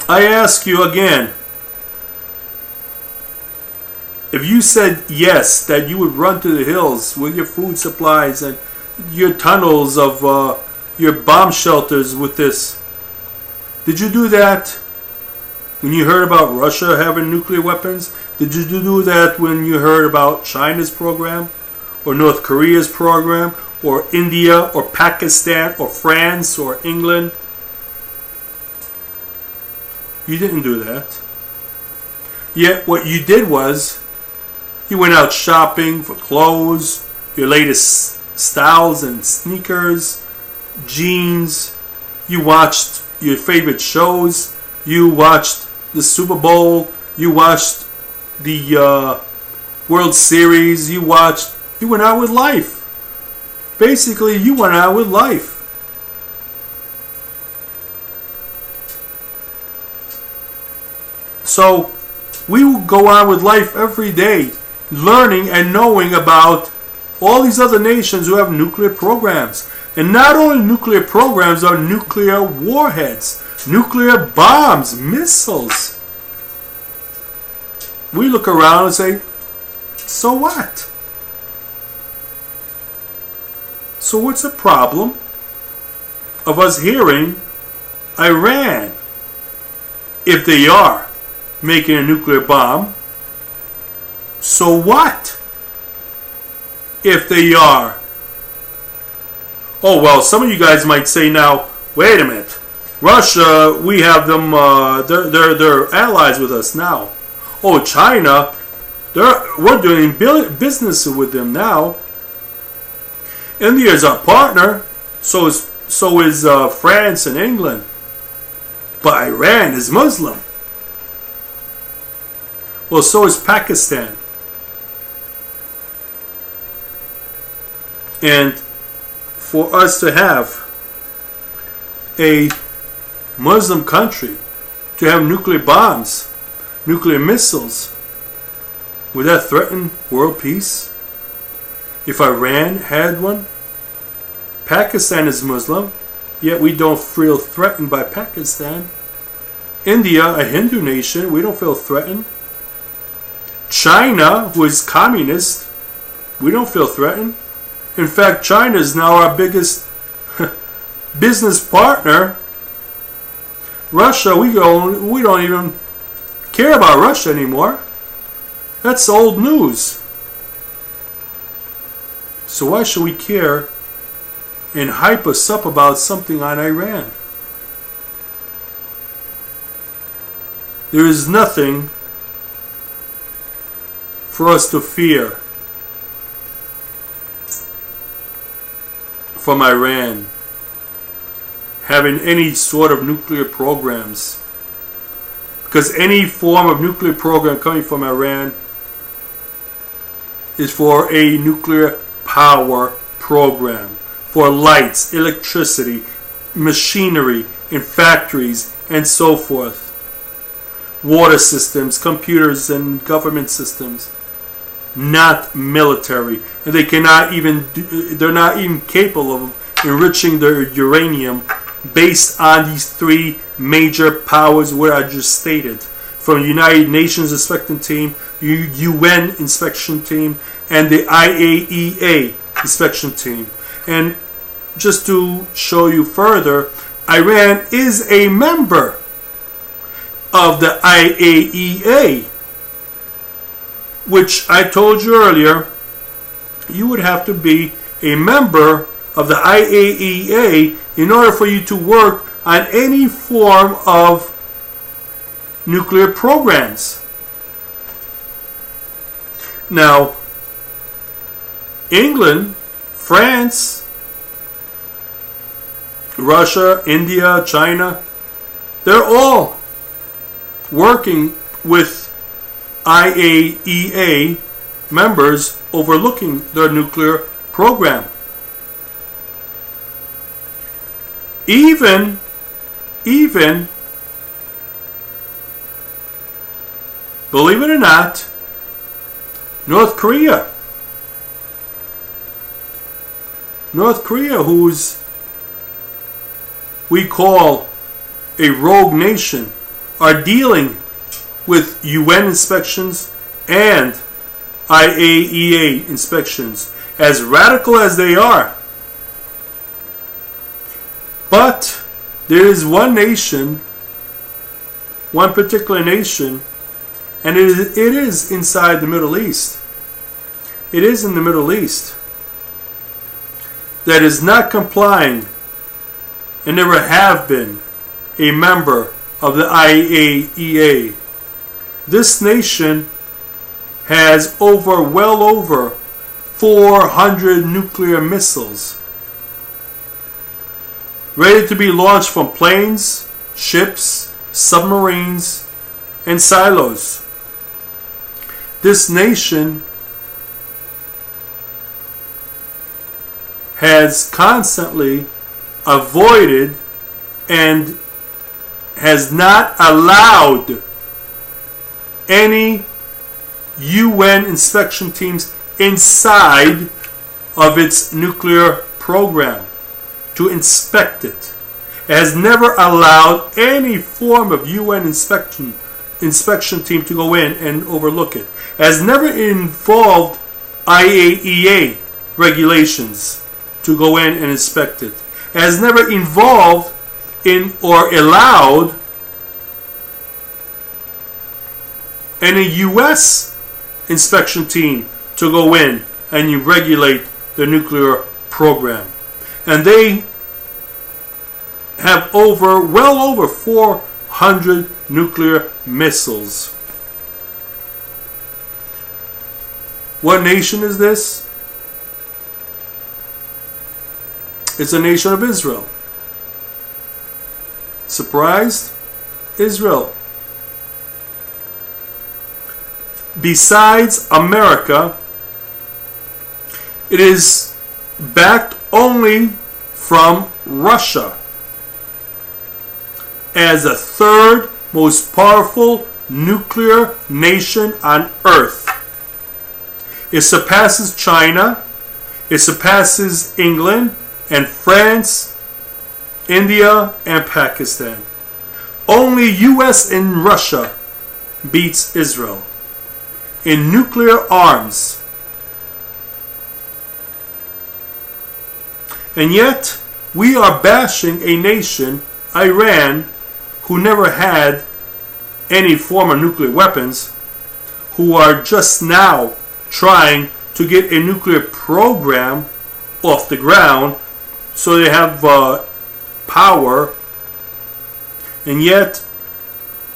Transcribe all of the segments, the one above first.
I ask you again, if you said yes, that you would run to the hills with your food supplies and your tunnels of your bomb shelters with this, did you do that when you heard about Russia having nuclear weapons? Did you do that when you heard about China's program, or North Korea's program, or India, or Pakistan, or France, or England? You didn't do that. Yet what you did was, you went out shopping for clothes, your latest styles and sneakers, jeans. You watched your favorite shows. You watched the Super Bowl. You watched the World Series. You went out with life. Basically, you went out with life. So we will go on with life every day, learning and knowing about all these other nations who have nuclear programs. And not only nuclear programs, are nuclear warheads, nuclear bombs, missiles. We look around and say, so what? So what's the problem of us hearing Iran, if they are making a nuclear bomb? So what if they are? Oh, well, some of you guys might say now, wait a minute, Russia, we have them, they're allies with us now. Oh, China, we're doing business with them now. India is our partner, so is France and England. But Iran is Muslim. Well, so is Pakistan. And for us to have a Muslim country to have nuclear bombs, nuclear missiles, would that threaten world peace? If Iran had one? Pakistan is Muslim, yet we don't feel threatened by Pakistan. India, a Hindu nation, we don't feel threatened. China, who is communist, we don't feel threatened. In fact, China is now our biggest business partner. Russia, we don't even care about Russia anymore. That's old news. So why should we care and hype us up about something on Iran? There is nothing for us to fear from Iran having any sort of nuclear programs, because any form of nuclear program coming from Iran is for a nuclear power program, for lights, electricity, machinery in factories and so forth, water systems, computers and government systems, not military. And they're not even capable of enriching their uranium based on these three major powers where I just stated, from the United Nations inspection team, UN inspection team, and the IAEA inspection team. And just to show you further, Iran is a member of the IAEA, which I told you earlier, you would have to be a member of the IAEA in order for you to work on any form of nuclear programs. Now, England, France, Russia, India, China, they're all working with IAEA members overlooking their nuclear program. Even believe it or not, North Korea, who's we call a rogue nation, are dealing with UN inspections and IAEA inspections, as radical as they are. But there is one nation, one particular nation, and it is inside the Middle East. It is in the Middle East that is not complying and never have been a member of the IAEA. This nation has well over 400 nuclear missiles ready to be launched from planes, ships, submarines, and silos. This nation has constantly avoided and has not allowed any UN inspection teams inside of its nuclear program to inspect it. It has never allowed any form of UN inspection team to go in and overlook it. It has never involved IAEA regulations to go in and inspect it. It has never involved in or allowed any US inspection team to go in and regulate the nuclear program. And they have well over 400 nuclear missiles. What nation is this? It's a nation of Israel. Surprised? Israel. Besides America, it is backed only from Russia as the third most powerful nuclear nation on earth. It surpasses China, it surpasses England and France, India, and Pakistan. Only US and Russia beats Israel in nuclear arms. And yet, we are bashing a nation, Iran, who never had any form of nuclear weapons, who are just now trying to get a nuclear program off the ground so they have power. And yet,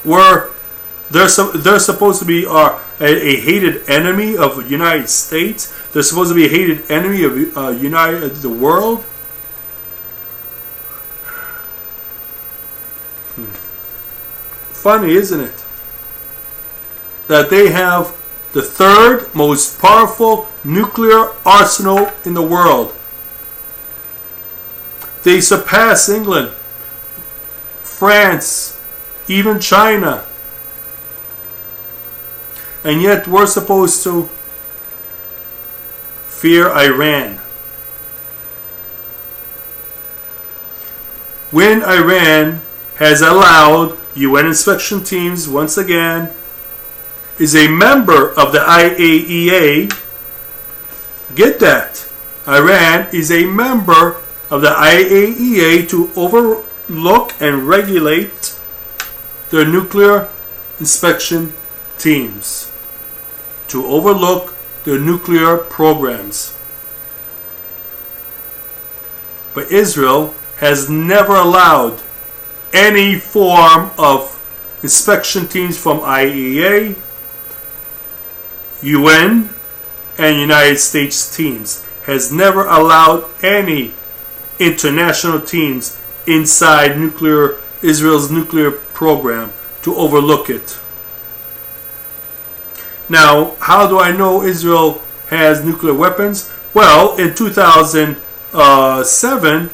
they're supposed to be a hated enemy of the United States. They're supposed to be a hated enemy of the world. Funny, isn't it? That they have the third most powerful nuclear arsenal in the world. They surpass England, France, even China. And yet we're supposed to fear Iran. When Iran has allowed UN inspection teams, once again, is a member of the IAEA. Get that. Iran is a member of the IAEA to overlook and regulate their nuclear inspection teams, to overlook their nuclear programs. But Israel has never allowed any form of inspection teams from IAEA, UN, and United States teams. Has never allowed any international teams inside Israel's nuclear program to overlook it. Now, how do I know Israel has nuclear weapons? Well, in 2007,